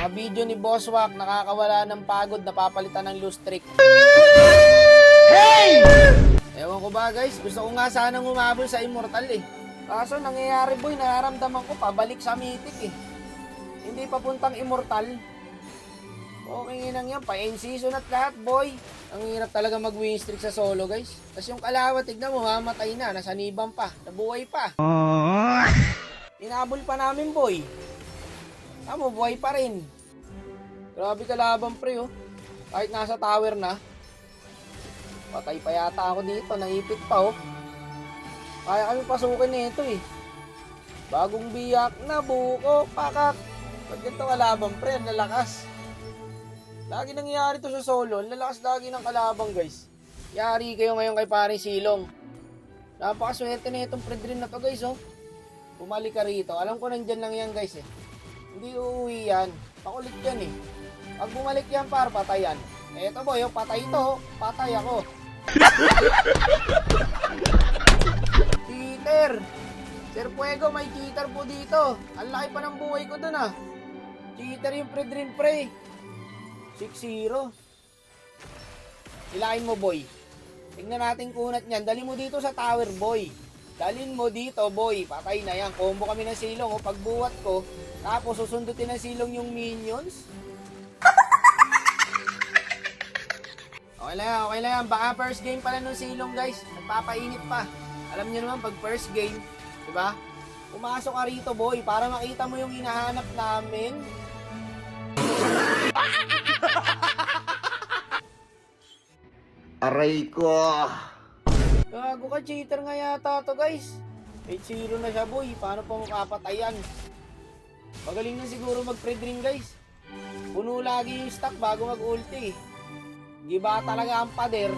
Naka-video ni Bosswak, nakakawala ng pagod, napapalitan ng loose trick. Hey! Ewan ko ba guys, gusto ko nga sanang umabol sa Immortal eh. Kaso nangyayari boy, nararamdaman ko pabalik sa Mythic eh. Hindi papuntang Immortal. Okay nang yan, pa-end season at lahat boy. Ang hirap talaga mag-win streak sa solo guys. Tapos yung kalawa, tignan mo, mamatay na, nasa nibang pa, nabuhay pa. Inabol pa namin boy. Tamo, buhay pa rin. Grabe kalaban pre oh. Kahit nasa tower na. Patay pa yata ako dito, naipit pa oh. Kaya kami pasukin nito eh. Bagong biyak na buko, pakak. Pag ganito kalaban pre, ang lalakas. Lagi nangyayari to sa solo, ang lalakas lagi ng kalaban guys. Yari kayo ngayon kay paring Silong. Napakaswerte na itong Predrin na to guys oh. Bumalik ka rito, alam ko nandyan lang yan guys eh. Hindi uuwi yan, pakulit yan eh. Pag bumalik yan par, patay yan. Eto boy, oh, patay ito, patay ako. Cheater! Sir Fuego, may cheater po dito. Ang laki pa ng buhay ko dun ah. Cheater yung Predrin pre. 6-0. Ilain mo boy. Tingnan natin kunat niyan. Dali mo dito sa tower boy. Dalin mo dito boy. Patay na yan. Combo kami ng Silong. O pagbuhat ko. Tapos susundutin ng Silong yung minions. Okay lang yan. Okay lang yan. Baka first game pala ng Silong guys. Nagpapainit pa. Alam niyo naman pag first game. Diba? Pumasok ka rito boy. Para makita mo yung hinahanap namin. Aray ko. Gago ka, cheater nga yata to guys. 8-0 na siya boy, paano pa makapatayan? Magaling na siguro mag-Predrin guys. Puno lagi yung stock bago mag-ulti. Giba talaga ang pader.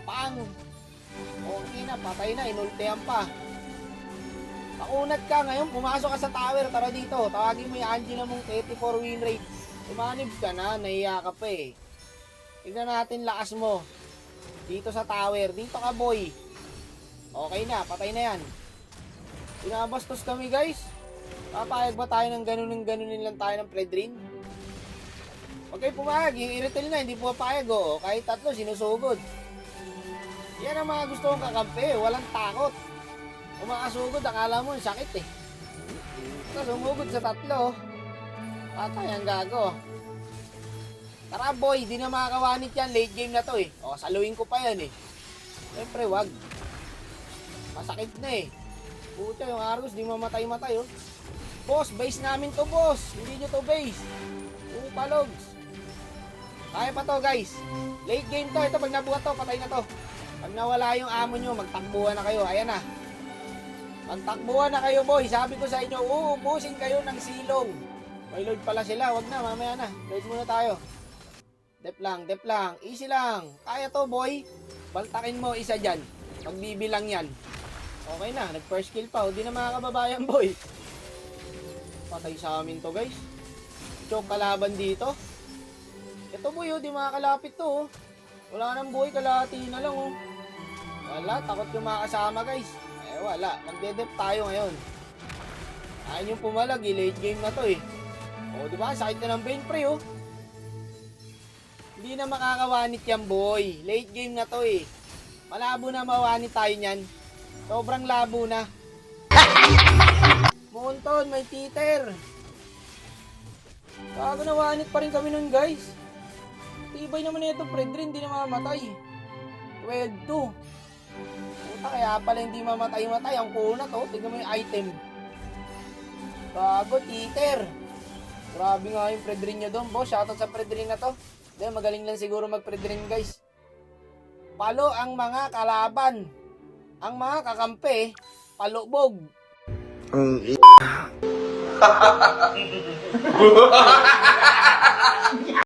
Pang! Okay na, patay na, inultihan pa. Pakunat ka ngayon, pumasok ka sa tower, tara dito. Tawagin mo yung Angela mong 34 win rate. Tumanib ka na, nahiya ka pa eh. Tignan natin lakas mo. Dito sa tower. Dito ka boy. Okay na. Patay na yan. Pinabastos kami guys. Papayag ba tayo ng ganunin lang tayo ng Predrin? Okay pumayag. Yung Irritel na hindi pumapayag oh. Kahit tatlo sinusugod. Yan ang mga gusto kong kakampi. Walang takot. Kung makasugod akala mo sakit eh. Tapos umugod sa tatlo. Patay ang gago. Tara boy, di na makakawanit yan. Late game na to eh. O, saluhin ko pa yan eh. Siyempre, wag. Masakit na eh. Puta, yung Argus, di mamatay-matay oh. Boss, base namin to boss. Hindi nyo to base. Palogs. Kaya pa to guys. Late game to. Ito, pag nabuhat to, patay na to. Pag nawala yung amo nyo, magtakbuhan na kayo. Ayan na. Magtakbuhan na kayo boy. Sabi ko sa inyo, uubusin kayo ng Silong. May load pala sila. Wag na, mamaya na. Load muna tayo. Dep lang, easy lang. Kaya to boy. Baltakin mo isa dyan. Magbibilang yan. Okay na, nag first kill pa. Hindi na mga kababayan boy. Patay sa amin to guys. Choke kalaban dito. Ito boy, di makakalapit to. Wala nang buhay, kalahati na lang oh. Wala, takot yung mga kasama guys. Eh wala, nagde-dep tayo ngayon. Ayun yung pumalag, late game na to eh. O diba, sakit na ng brain pre oh. Hindi na makakawanit yan boy. Late game na to eh. Malabo na mawanit tayo nyan. Sobrang labo na. Monton, may cheater. Bago nawanit pa rin kami nun guys. Tibay naman na itong Predrin, hindi na mamatay. 12-2. Puta, kaya pala hindi mamatay-matay. Ang kunat oh, tignan mo yung item. Bago, cheater. Grabe nga yung Predrin nyo doon boss. Shoutout sa Predrin na to. Dahil magaling lang siguro mag-Predrin guys. Palo ang mga kalaban. Ang mga kakampi, palubog.